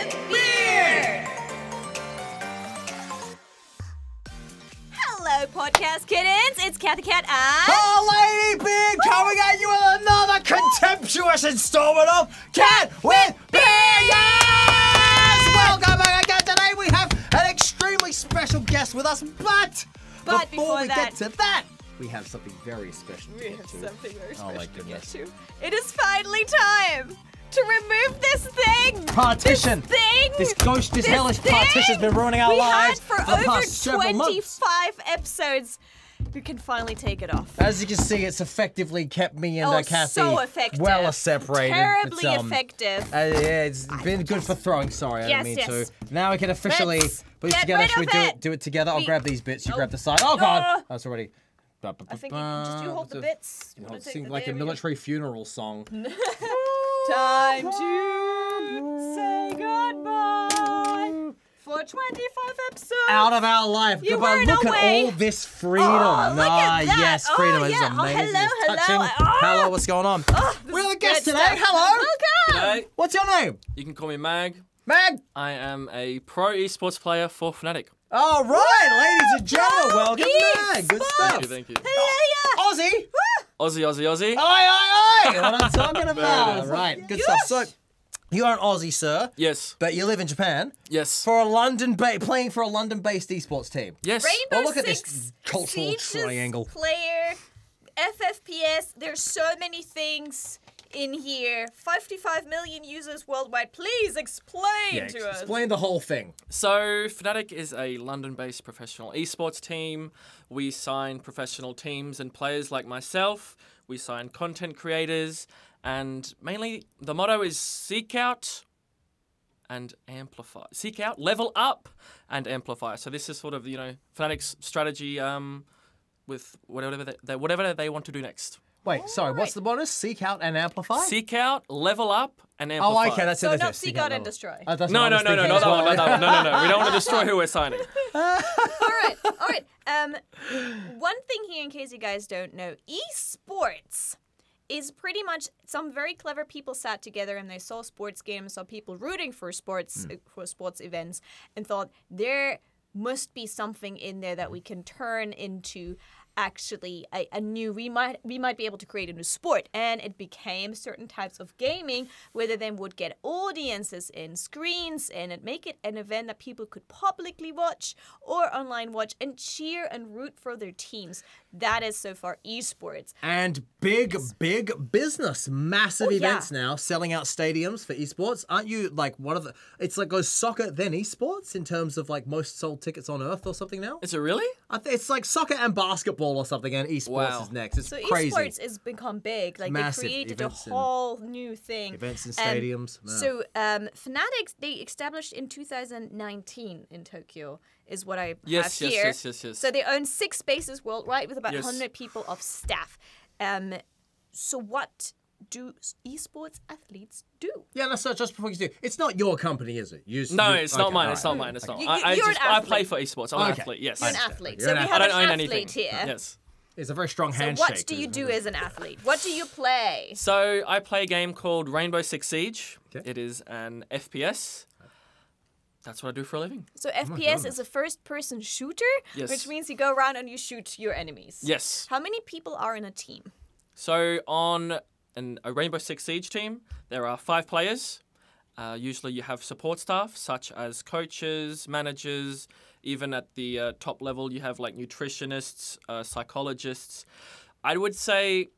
with Beard. Hello, podcast kittens. It's Cathy Cat and... Oh, Ladybeard, coming at you with another contemptuous installment of Cat with Beard! Yes! Welcome back again. Today we have an extremely special guest with us, but before we get to that, we have something very special to get to. Oh my goodness. It is finally time to remove this thing. Partition. This thing. This ghost, this hellish partition has been ruining our lives for the over past several months. 25 episodes. We can finally take it off. As you can see, it's effectively kept me and Cathy so effective. well separated. Terribly effective. Yeah, it's been good for throwing. Sorry, I didn't mean to. Now we can officially put it together. Should we do it together? I'll grab these bits. You grab the side. Oh God, that's already. I think just you hold the bits. It seems like a military funeral song. Time to say goodbye for 25 episodes. Out of our life. Goodbye. Look at all this freedom. Oh, look at that. Yes, freedom is amazing. Hello, it's touching. Hello, what's going on? We have a guest today. Hello. Welcome. G'day. What's your name? You can call me Mag. Mag. I am a pro esports player for Fnatic. All right, ladies and gentlemen, welcome Mag. Good stuff. Thank you. Aussie. Aussie. Aye. What I'm talking about. Yes. Right, good stuff. So, you are an Aussie, sir. Yes. But you live in Japan. Yes. For a playing for a London-based esports team. Yes. Rainbow Look at Six this cultural Siege's triangle. Player, FFPS. There's so many things in here. 55 million users worldwide. Please explain to us. Explain the whole thing. So Fnatic is a London-based professional esports team. We sign professional teams and players like myself. We sign content creators, and mainly the motto is seek out and amplify. Seek out, level up, and amplify. So this is sort of Fnatic's strategy with whatever they want to do next. Wait, sorry, what's the bonus? Seek out and amplify? Seek out, level up, and amplify. Oh, okay, that's it. So that's not it. seek out and destroy. No, not that one, not that one. No. We don't want to destroy who we're signing. All right. One thing here, in case you guys don't know, esports is pretty much some very clever people sat together and they saw sports games, saw people rooting for sports events, and thought there must be something in there that we can turn into actually a new, we might be able to create a new sport. And it became certain types of gaming where they then would get audiences in, screens in, and make it an event that people could publicly watch or online watch and cheer and root for their teams. That is so far esports. And big business, massive events now, selling out stadiums for esports. Aren't you like one of the, it's like goes soccer then esports in terms of like most sold tickets on earth or something now? Is it really? It's like soccer and basketball or something, and esports is next. It's so crazy. Esports has become big. Like massive. They created a whole new thing. Events in stadiums. So Fnatic, they established in 2019 in Tokyo, is what I have here. Yes. So they own 6 spaces worldwide with about 100 people of staff. So what do esports athletes do? Yeah, that's not just before you do. It's not your company, is it? It's not mine. It's not mine. It's not. I play for esports. I'm an athlete. Yes. You're an athlete. You're So we have I an don't own athlete anything. here. Yes. It's a very strong So handshake. what do you do as an athlete? What do you play? So I play a game called Rainbow Six Siege. Okay. It is an FPS. That's what I do for a living. So FPS is a first-person shooter, which means you go around and you shoot your enemies. Yes. How many people are in a team? So on a Rainbow Six Siege team, there are 5 players. Usually you have support staff, such as coaches, managers. Even at the top level, you have like nutritionists, psychologists. I would say,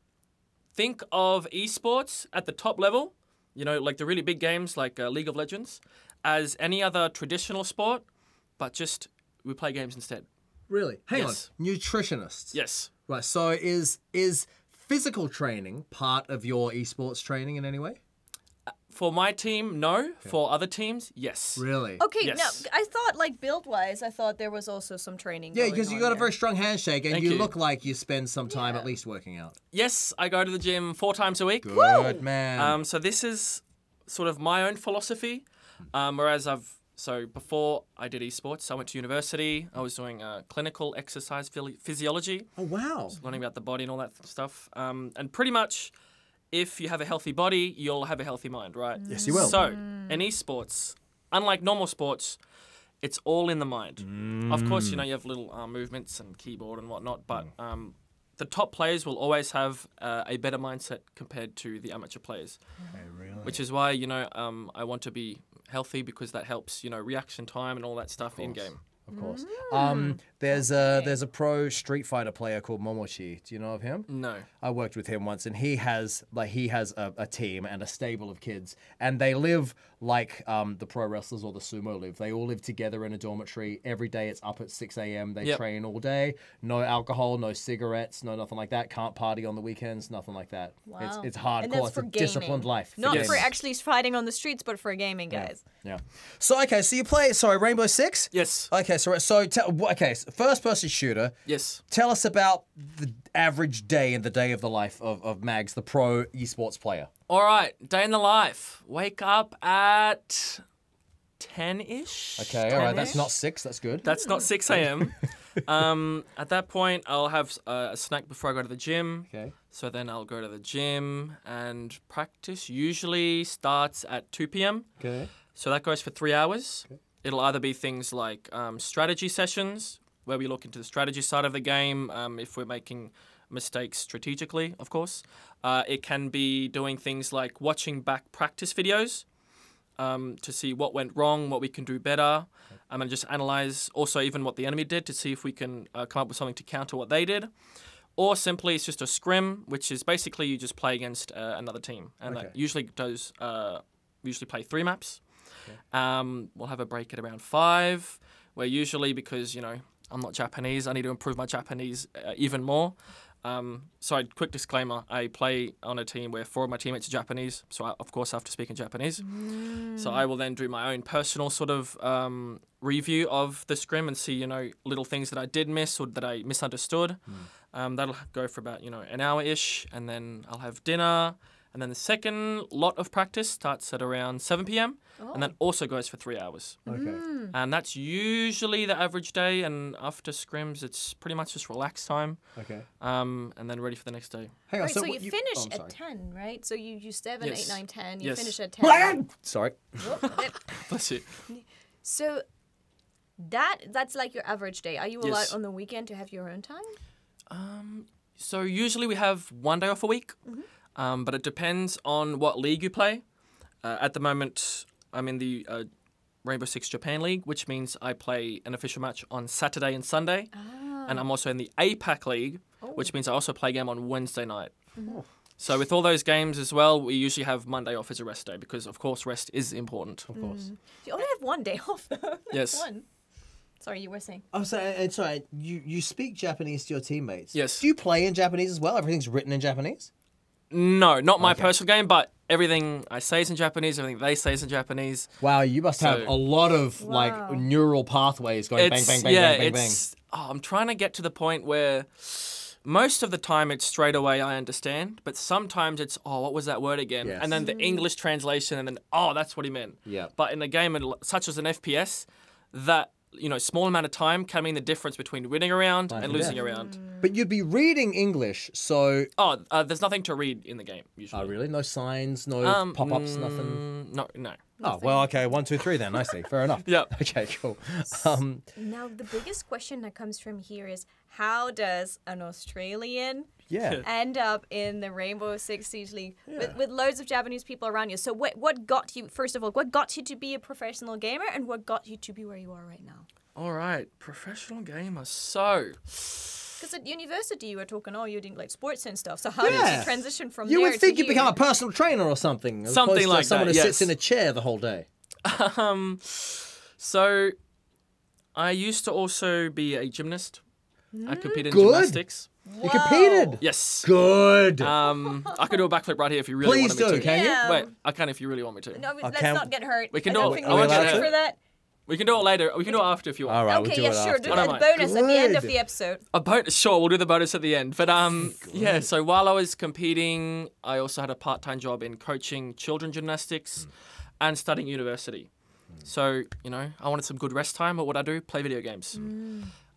think of esports at the top level, like the really big games like League of Legends, as any other traditional sport, but just we play games instead. Really? Hang on. Nutritionists? Yes. Right, so is physical training part of your esports training in any way? For my team, no. Okay. For other teams, yes. Really? Okay, yes. No, I thought like build-wise, I thought there was also some training. Yeah, because you got a very strong handshake and you look like you spend some time Yeah. at least working out. Yes, I go to the gym 4 times a week. Good man. So this is sort of my own philosophy. Whereas before I did esports, I went to university. I was doing clinical exercise physiology. Oh, wow. Learning about the body and all that stuff. And pretty much, if you have a healthy body, you'll have a healthy mind, right? Yes, you will. So, in esports, unlike normal sports, it's all in the mind. Of course, you know, you have little movements and keyboard and whatnot, but the top players will always have a better mindset compared to the amateur players. Okay, really? Which is why, you know, I want to be healthy because that helps, you know, reaction time and all that stuff in-game. Of course. There's a pro Street Fighter player called Momochi. Do you know of him? No. I worked with him once, and he has a team and a stable of kids, and they live like the pro wrestlers or the sumo live. They all live together in a dormitory. Every day it's up at 6 a.m. They train all day. No alcohol, no cigarettes, no nothing like that. Can't party on the weekends, nothing like that. Wow. It's hardcore. And that's It's for a gaming. disciplined life. Not gaming. for actually fighting on the streets, but for gaming, guys. Yeah. So okay, so you play Rainbow Six? Yes. Okay, so first person shooter. Yes. Tell us about the average day in the day of the life of Mags, the pro esports player. All right, day in the life. Wake up at 10-ish. Okay, all right, that's not 6, that's good. That's not 6 a.m. At that point, I'll have a snack before I go to the gym. Okay. So then I'll go to the gym and practice. Usually starts at 2 p.m. Okay. So that goes for 3 hours. Okay. It'll either be things like strategy sessions, where we look into the strategy side of the game, if we're making mistakes strategically, of course. It can be doing things like watching back practice videos to see what went wrong, what we can do better, and just analyze also even what the enemy did to see if we can come up with something to counter what they did. Or simply it's just a scrim, which is basically you just play against another team. And that usually does, usually play 3 maps. Okay. We'll have a break at around 5, where usually because, you know, I'm not Japanese, I need to improve my Japanese even more. So, quick disclaimer, I play on a team where 4 of my teammates are Japanese, so I, of course, I have to speak in Japanese. So I will then do my own personal sort of review of the scrim and see, you know, little things that I did miss or that I misunderstood. That'll go for about, you know, an hour-ish, and then I'll have dinner. And then the second lot of practice starts at around 7 p.m. And then also goes for 3 hours. Okay. And that's usually the average day. And after scrims, it's pretty much just relaxed time. Okay. And then ready for the next day. Hang on, Right, so what you finish at 10, right? So you 7, Yes. 8, 9, 10. You Yes. finish at 10. Sorry. Bless you. So that's like your average day. Are you allowed Yes. on the weekend to have your own time? So usually we have 1 day off a week. But it depends on what league you play. At the moment, I'm in the Rainbow Six Japan League, which means I play an official match on Saturday and Sunday. And I'm also in the APAC League, which means I also play a game on Wednesday night. So with all those games as well, we usually have Monday off as a rest day because, of course, rest is important. Of course. You only have 1 day off, though. That's Yes. one. Sorry, you were saying. Oh, sorry. You speak Japanese to your teammates. Yes. Do you play in Japanese as well? Everything's written in Japanese? No, not my personal game, but everything I say is in Japanese, everything they say is in Japanese. Wow, you must have So- a lot of like neural pathways going bang, bang, bang, bang, bang, bang. I'm trying to get to the point where most of the time it's straight away I understand, but sometimes it's, what was that word again? Yes. And then the English translation, and then, that's what he meant. Yeah. But in a game such as an FPS, that, you know, small amount of time can mean the difference between winning a round and losing a round. But you'd be reading English, so... There's nothing to read in the game, usually. Oh, really? No signs, no pop-ups, nothing? No. Oh, well, okay, 1, 2, 3 then. I see. Fair enough. Yep. Okay, cool. Now, the biggest question that comes from here is, how does an Australian Yeah. end up in the Rainbow Six Siege League with loads of Japanese people around you? So what got you, first of all, what got you to be a professional gamer, and what got you to be where you are right now? All right, professional gamer. So... Because at university you were talking, you're doing like sports and stuff. So how did you transition from You there would think to you'd become a personal trainer or something. As Something opposed to like someone that, who sits yes. in a chair the whole day. So I used to also be a gymnast. I competed in Good. gymnastics. You competed. Yes. Good. I could do a backflip right here if you really Please wanted me do, to. can you? Yeah. Wait, I can if you really want me to. No, let's can- not get hurt. We can I do don't it- think are we we're allowed ready to? for that. We can do it later. We can do it after if you want. All right, we'll Okay, do yeah, it sure. after. Do I don't a mind. bonus at the end of Good. the episode. A bonus. Sure, we'll do the bonus at the end. But yeah. So while I was competing, I also had a part-time job in coaching children gymnastics and studying university. So you know, I wanted some good rest time. What would I do? Play video games.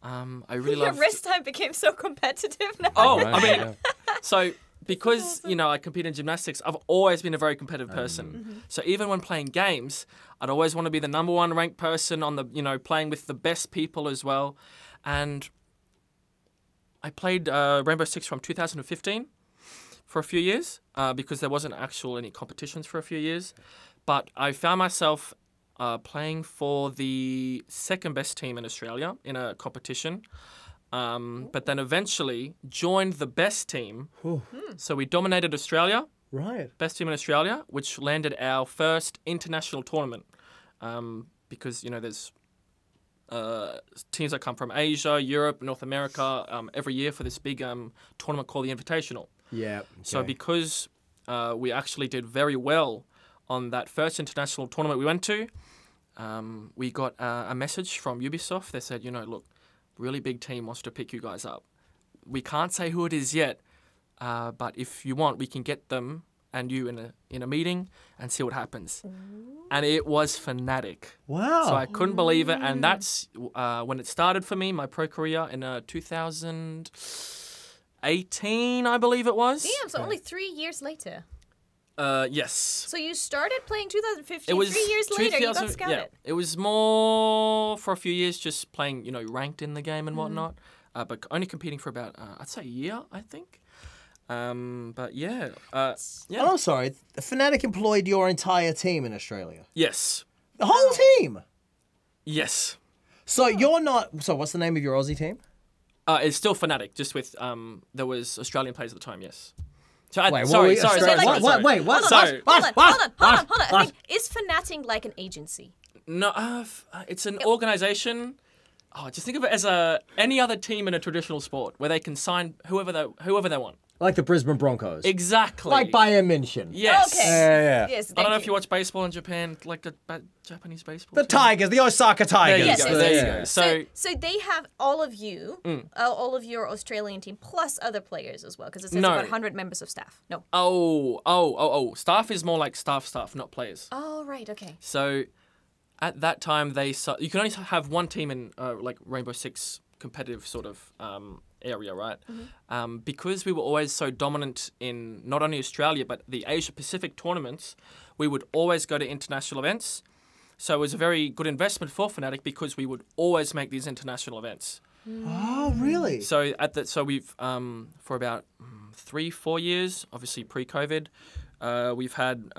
I really Your love. rest time became so competitive now. Oh, Right, I mean, yeah. so because I compete in gymnastics, I've always been a very competitive person. So even when playing games, I'd always want to be the #1 ranked person on the playing with the best people as well. And I played Rainbow Six from 2015 for a few years because there wasn't any competitions for a few years. But I found myself playing for the second best team in Australia in a competition. But then eventually joined the best team. So we dominated Australia. Right. Best team in Australia, which landed our first international tournament. Because, there's teams that come from Asia, Europe, North America every year for this big tournament called the Invitational. Yeah. Okay. So because we actually did very well on that first international tournament we went to, we got a message from Ubisoft. They said, look, really big team wants to pick you guys up. We can't say who it is yet, but if you want, we can get them and you in a meeting and see what happens. And it was fnatic. Wow. So I couldn't believe it. And that's when it started for me, my pro career in 2018, I believe it was. Damn, so only 3 years later. Yes. So you started playing 2015. It was 3 years later, you got scouted. Yeah, it was more for a few years, just playing, ranked in the game and whatnot, but only competing for about, I'd say a year, I think. But yeah, yeah. Oh, I'm sorry. Fnatic employed your entire team in Australia. Yes. The whole team. Yes. So you're not. So what's the name of your Aussie team? It's still Fnatic, just with there was Australian players at the time. Yes. So Wait, sorry. what? Hold on. I think, is Fnatic like an agency? No, it's an organization. Oh, just think of it as any other team in a traditional sport where they can sign whoever they want. Like the Brisbane Broncos. Exactly. Like Bayern München. Yes. Okay. Yeah. Yes, I don't know thank if you watch baseball in Japan, like the Japanese baseball. The team. Tigers, the Osaka Tigers. Yes, There you go. So they have all of you, all of your Australian team, plus other players as well, because it says No. about 100 members of staff. No. Oh. Staff is more like staff, not players. Oh, right, okay. So at that time, you can only have one team in like Rainbow Six competitive sort of area, right? Because we were always so dominant in not only Australia, but the Asia Pacific tournaments, we would always go to international events. So it was a very good investment for Fnatic because we would always make these international events. Oh, really? So we've for about 3-4 years, obviously pre-COVID, we've had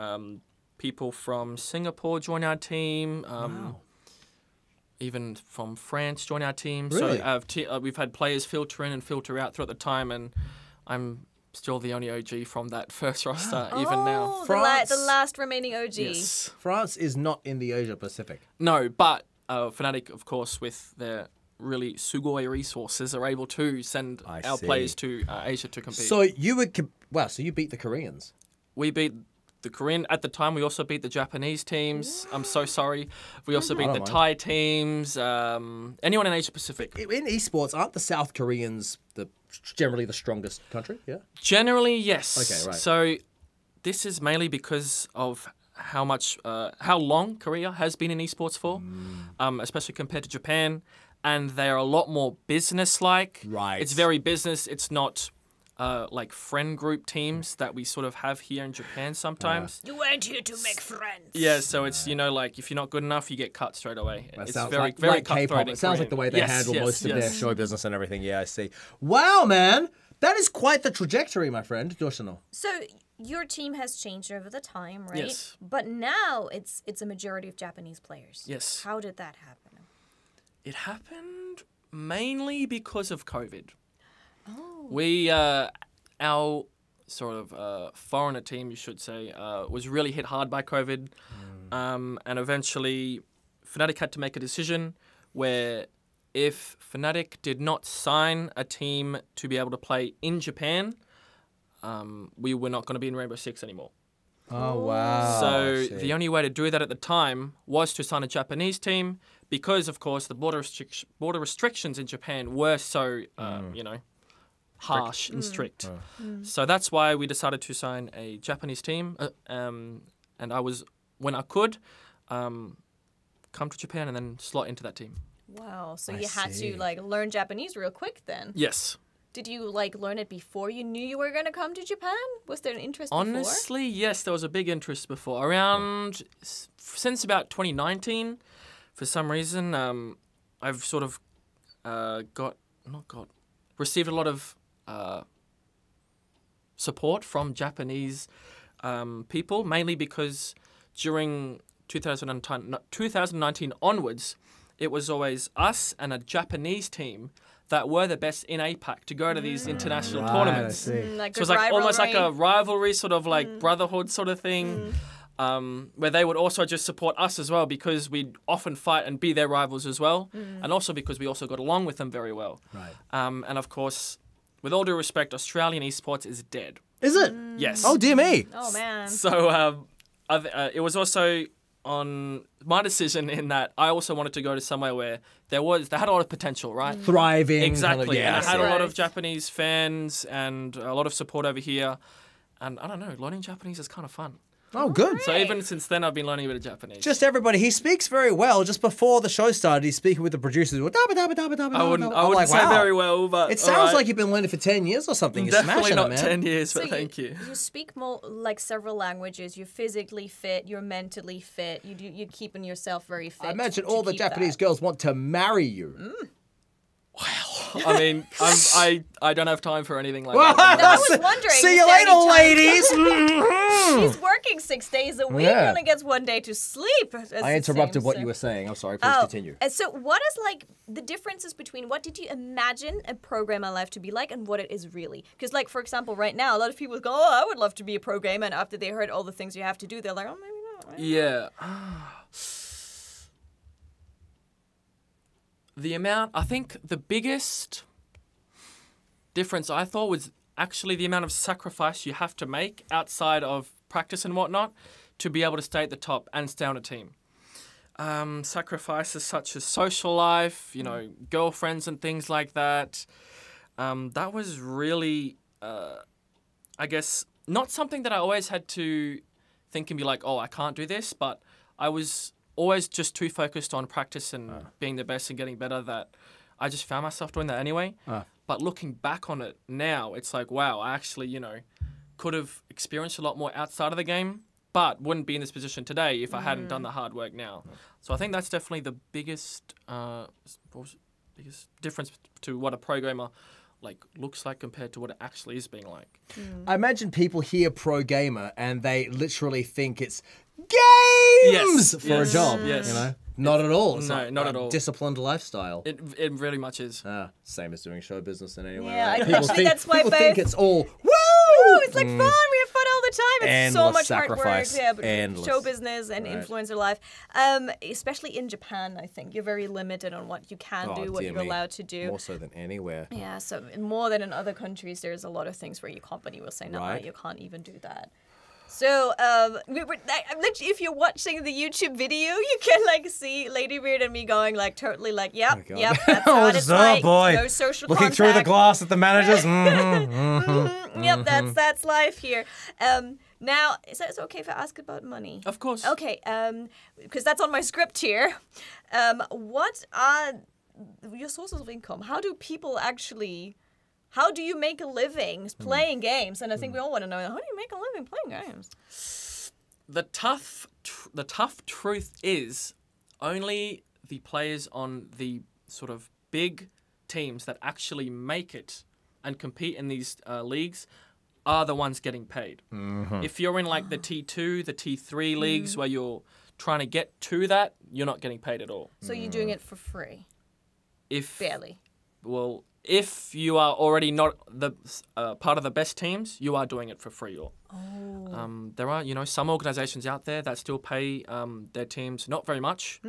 people from Singapore join our team. Wow. Even from France join our team. Really? So we've had players filter in and filter out throughout the time, and I'm still the only OG from that first roster even now. The last remaining OG. Yes. France is not in the Asia Pacific. No, but Fnatic, of course, with their really sugoi resources, are able to send our players to Asia to compete. So you would. So you beat the Koreans. We beat the Korean at the time. We also beat the Japanese teams. I'm so sorry. We also beat the Thai teams. Anyone in Asia Pacific. In esports, aren't the South Koreans generally the strongest country? Yeah. Generally, yes. Okay, right. So this is mainly because of how long Korea has been in esports for, especially compared to Japan, and they are a lot more business-like. Right. It's very business. It's not like friend group teams that we sort of have here in Japan sometimes. You weren't here to make friends. Yeah, so it's like if you're not good enough, you get cut straight away. That it's sounds very like cutthroat K-pop. in It sounds like the way they Korean. handle most of their yes. show business and everything. Yeah, I see. Wow, man, that is quite the trajectory, my friend. Yoshino. So your team has changed over the time, right? Yes. But now it's a majority of Japanese players. Yes. How did that happen? It happened mainly because of COVID. Oh. We, our sort of foreigner team, you should say, was really hit hard by COVID. And eventually, Fnatic had to make a decision where if Fnatic did not sign a team to be able to play in Japan, we were not going to be in Rainbow Six anymore. Oh, wow. So the only way to do that at the time was to sign a Japanese team because, of course, the border restrictions in Japan were so, harsh and strict. So that's why we decided to sign a Japanese team. And I was, when I could, come to Japan and then slot into that team. Wow. So you had to learn Japanese real quick then. Yes. Did you like learn it before you knew you were gonna come to Japan? Was there an interest before? Honestly, yes, there was a big interest before. Around since about 2019, for some reason, I've sort of received a lot of support from Japanese people, mainly because during 2019 onwards, it was always us and a Japanese team that were the best in APAC to go to these international tournaments. I see. Like So it was like almost like a rivalry, sort of like brotherhood sort of thing, where they would also just support us as well because we'd often fight and be their rivals as well, and also because we also got along with them very well. Right. And of course, with all due respect, Australian esports is dead. Is it? Yes. Oh, dear me. Oh man. So it was also on my decision in that I also wanted to go to somewhere where they had a lot of potential, right? Thriving. Exactly. Kind of, And I had a lot of Right. Japanese fans and a lot of support over here. And I don't know, learning Japanese is kind of fun. Oh, good. So even since then, I've been learning a bit of Japanese. Just everybody, he speaks very well. Just before the show started, he's speaking with the producers. I wouldn't like, say wow. very well, but It sounds like you've been learning for 10 years or something. You're definitely smashing not it, man. 10 years, but So thank you. You speak more like several languages. You're physically fit. You're mentally fit. You're keeping yourself very fit. I imagine to all the keep Japanese that. girls want to marry you. I mean, I don't have time for anything like No, I that. was wondering. See is you there later, any time- ladies. Mhm. He's working 6 days a week. Yeah. He only gets 1 day to sleep. I interrupted what you were saying. I'm sorry. Please continue. So what is like the differences between what did you imagine a programmer life to be like and what it is really? Because like, for example, right now, a lot of people go, oh, I would love to be a programmer. And after they heard all the things you have to do, they're like, oh, maybe not. Yeah. I think the biggest difference I thought was actually the amount of sacrifice you have to make outside of practice and whatnot to be able to stay at the top and stay on a team. Sacrifices such as social life, girlfriends and things like that. That was really, I guess, not something that I always had to think and be like, oh, I can't do this, but I was always just too focused on practice and being the best and getting better that I just found myself doing that anyway. But looking back on it now, it's like, wow, I actually, could have experienced a lot more outside of the game, but wouldn't be in this position today if I hadn't done the hard work now. So I think that's definitely the biggest difference to what a programmer looks like compared to what it actually is being like. I imagine people hear pro gamer and they literally think it's games for a job. Yes. Not at all. It's No, not at all. Disciplined lifestyle. It really much is. Same as doing show business in any way. Yeah, right? actually, that's why people think both- it's all woo. Woo, it's like fun. We have fun all the time. It's so Endless much hard work. sacrifice. Yeah, but Endless. show business and Right. influencer life, especially in Japan, I think you're very limited on what you can do, what dear you're me. allowed to do. More so than anywhere. Yeah, so more than in other countries, there's a lot of things where your company will say, no, Right. you can't even do that. So, if you're watching the YouTube video, you can see Ladybeard and me going totally yep, God. yep, that's what it's like. No social Looking through the contact. glass at the managers. Yep, that's life here. Now, is it okay if I ask about money? Of course. Okay, because that's on my script here. What are your sources of income? How do you make a living playing games? And I think we all want to know, how do you make a living playing games? The tough truth is only the players on the sort of big teams that actually make it and compete in these leagues are the ones getting paid. If you're in the T2, the T3 leagues where you're trying to get to that, you're not getting paid at all. So you're doing it for free? Barely. Well, if you are already not the part of the best teams, you are doing it for free. There are, some organizations out there that still pay their teams not very much.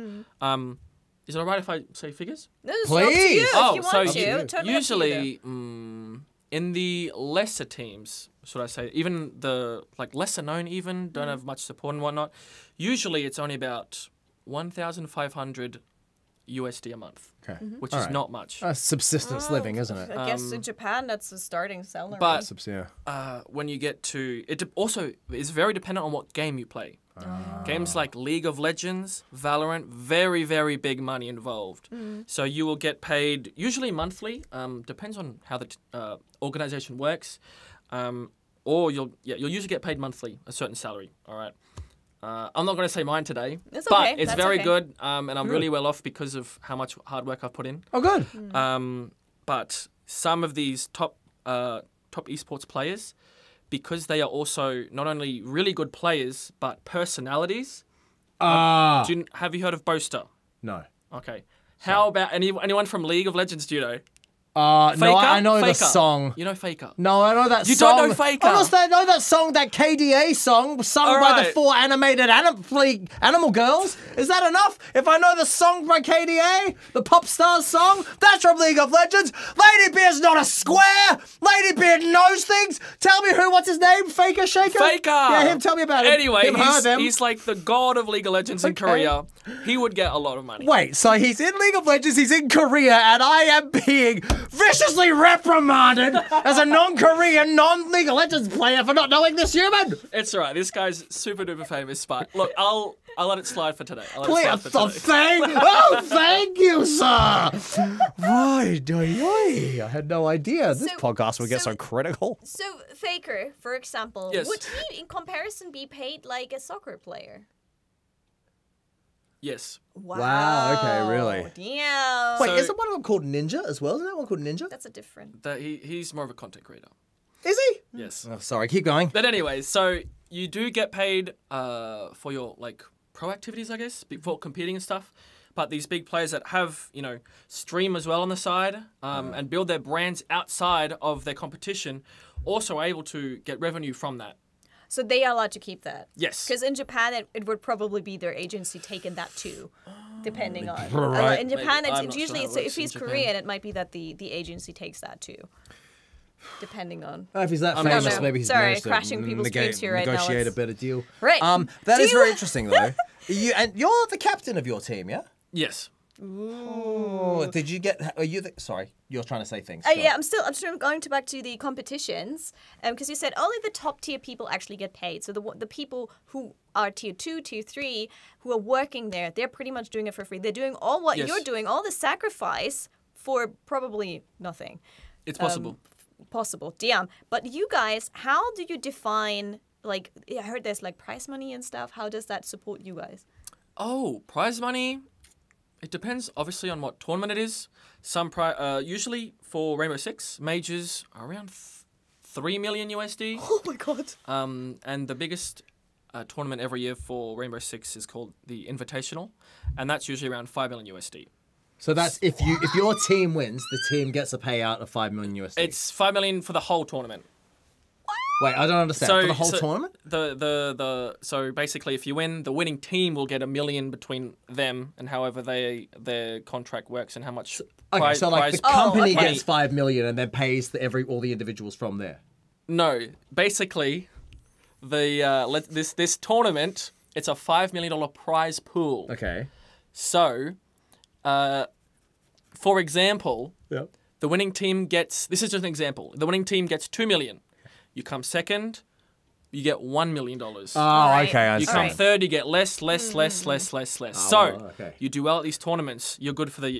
Is it all right if I say figures? No, it's up to you Please. if you want to. Totally Usually, in the lesser teams, should I say, even the lesser known, don't have much support and whatnot. Usually, it's only about 1,500 USD a month, which is not much. Subsistence living, isn't it? I guess in Japan, that's a starting salary. But Yeah. when you get to it, also is very dependent on what game you play. Games like League of Legends, Valorant, very, very big money involved. So you will get paid usually monthly, depends on how the organization works, or you'll usually get paid monthly, a certain salary. All right. I'm not going to say mine today, That's but okay. it's That's very okay. good, and I'm really well off because of how much hard work I've put in. Oh, good. But some of these top esports players, because they are also not only really good players but personalities. Have you heard of Boaster? No. Okay. How about anyone from League of Legends? Do you know? No, I know the Faker. song. You know Faker? No, I know that You song. don't know Faker? I know that song, that KDA song, sung All by the right. 4 animated animal girls. Is that enough? If I know the song by KDA, the pop stars song, that's from League of Legends. Ladybeard's not a square. Ladybeard knows things. Tell me what's his name? Faker Shaker? Faker! Yeah, him, tell me about him. Anyway, him. he's like the god of League of Legends in Okay. Korea. He would get a lot of money. Wait, so he's in League of Legends, he's in Korea, and I am being viciously reprimanded as a non-Korean, non-League of Legends player for not knowing this human! It's alright. This guy's super duper famous, but look, I'll let it slide for today. Thank you, sir! I had no idea this podcast would get so critical. So, Faker, for example, Yes. would he, in comparison, be paid like a soccer player? Yes. Wow, okay, really? Damn. Wait, So- isn't one of them called Ninja as well? Isn't that one called Ninja? That's a different. He's more of a content creator. Is he? Yes. Oh, sorry, keep going. But anyways, so you do get paid for your like pro activities, I guess, before competing and stuff. But these big players that have, stream as well on the side and build their brands outside of their competition, also are able to get revenue from that. So they are allowed to keep that? Yes. Because in Japan, it would probably be their agency taking that too, depending on. Right. In Japan, Maybe. I'm it's not usually, sure how it so if works in he's Japan. Korean, it might be that the agency takes that too, depending on. If he's that I famous, don't know. maybe he's Sorry, managed to crashing people's dreams here right now. negotiate a It's- better deal. Right. That Do is you- very interesting, though. You're the captain of your team, yeah? Yes. Oh, did you get? Are you? Sorry, you're trying to say things. Yeah, I'm still going back to the competitions, because you said only the top tier people actually get paid. So the people who are tier 2, tier 3, who are working there, they're pretty much doing it for free. They're doing all what Yes. you're doing, all the sacrifice for probably nothing. It's possible. Possible, damn. But you guys, how do you define, like, I heard there's like prize money and stuff. How does that support you guys? Oh, prize money. It depends, obviously, on what tournament it is. Usually for Rainbow Six, majors are around 3 million USD. Oh my god. And the biggest tournament every year for Rainbow Six is called the Invitational, and that's usually around 5 million USD. So that's if your team wins, the team gets a payout of 5 million USD. It's 5 million for the whole tournament. Wait, I don't understand. For the whole tournament? So basically, if you win, the winning team will get $1 million between them and however their contract works and how much. Okay, so like the Oh, company okay. gets 5 million and then pays all the individuals from there. No, basically, this tournament, it's a $5 million prize pool. Okay. So, for example, Yep. the winning team gets. This is just an example. The winning team gets $2 million. You come second, you get $1 million. Oh, Alright. okay. I You see. come Alright. third, you get less. So okay. you do well at these tournaments, you're good for the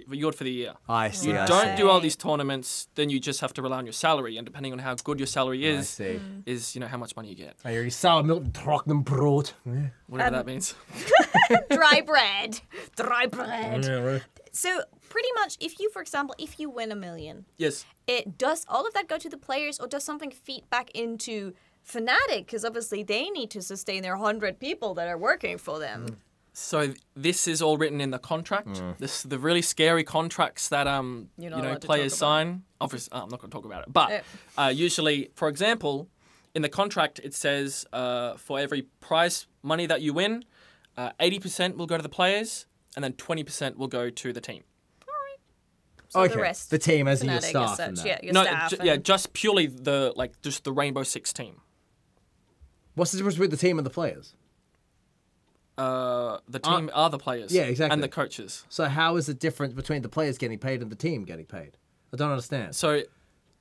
year. I see. You I don't see. do all these tournaments, then you just have to rely on your salary, and depending on how good your salary I is, see. is how much money you get, I hear sour milk and trocken brood. whatever that means. Dry bread. Dry bread. right. So pretty much, if you, for example, if you win $1 million, Yes. does all of that go to the players, or does something feed back into fnatic? Because obviously they need to sustain their 100 people that are working for them. So this is all written in the contract. The really scary contracts that You're not allowed to players talk about. sign. Obviously, I'm not going to talk about it. But usually, for example, in the contract it says for every prize money that you win, 80% will go to the players, and then 20% will go to the team. So Okay. the rest, The team as in your Fnatic staff as such, and that. yeah, your No, staff. yeah, and- just purely just the Rainbow Six team. What's the difference between the team and the players? The team are the players. Yeah, exactly. And the coaches. So how is the difference between the players getting paid and the team getting paid? I don't understand. So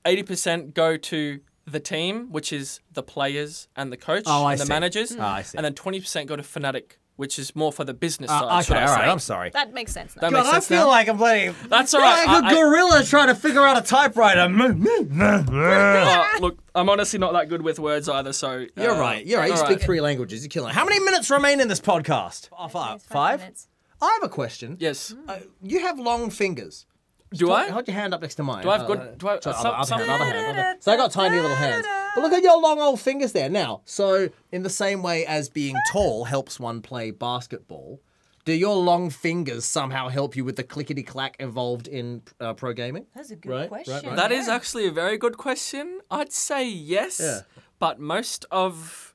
80% go to the team, which is the players and the coach I and the see. managers. I see. And then 20% go to fnatic, which is more for the business Okay, side. should I all right. say. I'm sorry. That makes sense. That God, makes I sense feel now? like I'm playing. That's all right. Like a gorilla trying to figure out a typewriter. Look, I'm honestly not that good with words either, so... You're right. You're right. You all speak right. 3 languages. You're killing it. How many minutes remain in this podcast? It's 5? minutes. I have a question. Yes. You have long fingers. Do I? Hold your hand up next to mine. Do I have good... Do I, Sorry, some- other hand. So I got tiny little hands. But look at your long old fingers there. Now, so in the same way as being tall helps one play basketball, do your long fingers somehow help you with the clickety-clack involved in pro gaming? That's a good question. That is actually a very good question. I'd say yes. Yeah. But most of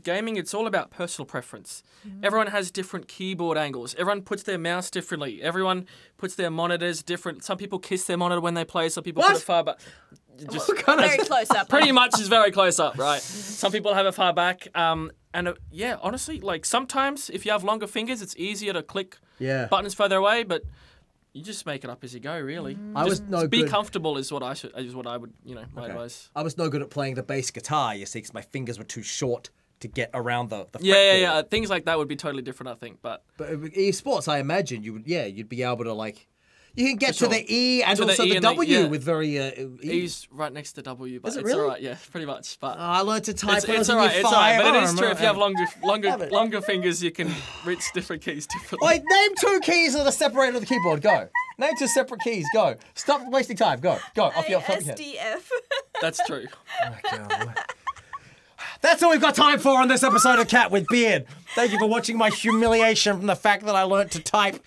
gaming, it's all about personal preference. Everyone has different keyboard angles. Everyone puts their mouse differently. Everyone puts their monitors different. Some people kiss their monitor when they play. Some people put it far back. Just Very close up. pretty much is very close up, right? Some people have it far back. Yeah, honestly, like sometimes if you have longer fingers, it's easier to click buttons further away, but you just make it up as you go, really. I was Just no be good. comfortable is what I would, my advice. I was no good at playing the bass guitar, you see, because my fingers were too short to get around the Yeah, fretboard. Things like that would be totally different, I think. But But esports, I imagine you'd be able to like, you can get For to sure. the E and To the also E the and the- W yeah. with very E's right next to W, but Is it it's really? all right. Yeah, pretty much. But I learned to type it's when I was all in right. year It's all right. 5. But I it is don't true. If you have remember. longer fingers, you can reach different keys differently. Wait, name 2 keys that are separated on the keyboard. Go. Name 2 separate keys. Go. Stop wasting time. Go. Go. Off your head. SDF. That's true. That's all we've got time for on this episode of Cat with Beard. Thank you for watching my humiliation from the fact that I learnt to type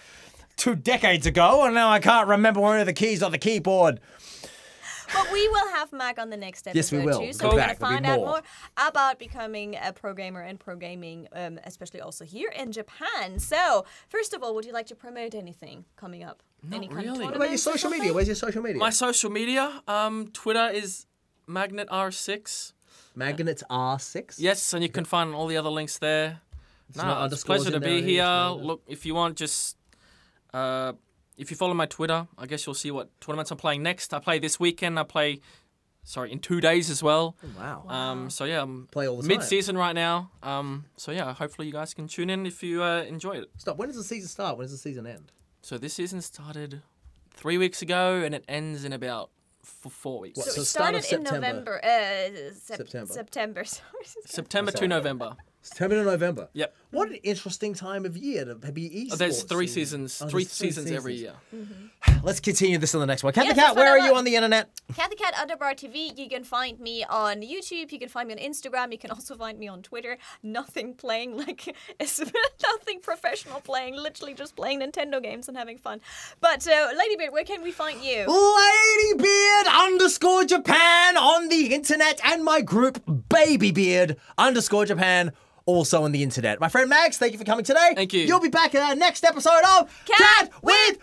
2 decades ago, and now I can't remember one of the keys on the keyboard. But we will have Mac on the next episode Yes, we will. too. So Go we're back. going to There'll be find out more. more about becoming a pro gamer and pro gaming, especially also here in Japan. So, first of all, would you like to promote anything coming up? Any kind of really. What about your tournaments or social media? something? Where's your social media? My social media, Twitter is MagnetR6. Magnets R6? Yes, and you can find all the other links there. no It's a underscores pleasure to in there, be anything here. like that? Look, if you want, just if you follow my Twitter, I guess you'll see what tournaments I'm playing next. I play this weekend. I play, in 2 days as well. Wow. So yeah, I'm Play all the time. mid-season right now. So yeah, hopefully you guys can tune in if you enjoy it. Stop. When does the season start? When does the season end? So this season started 3 weeks ago, and it ends in about 4 weeks. What, So So it start of started in September. November. September. September. Sorry. September to November. September to November. Yep. What an interesting time of year to be esports. There's 3 seasons. Oh, Three there's 3 seasons every year. Let's continue this on the next one. Cathy Yes, Cat, let's where find are out you on the internet? Cathy Cat _TV. You can find me on YouTube. You can find me on Instagram. You can also find me on Twitter. Nothing playing like nothing professional playing. Literally just playing Nintendo games and having fun. But Ladybeard, where can we find you? Ladybeard _Japan on the internet, and my group Babybeard _Japan also on the internet. My friend Max, thank you for coming today. Thank you. You'll be back in our next episode of Cat with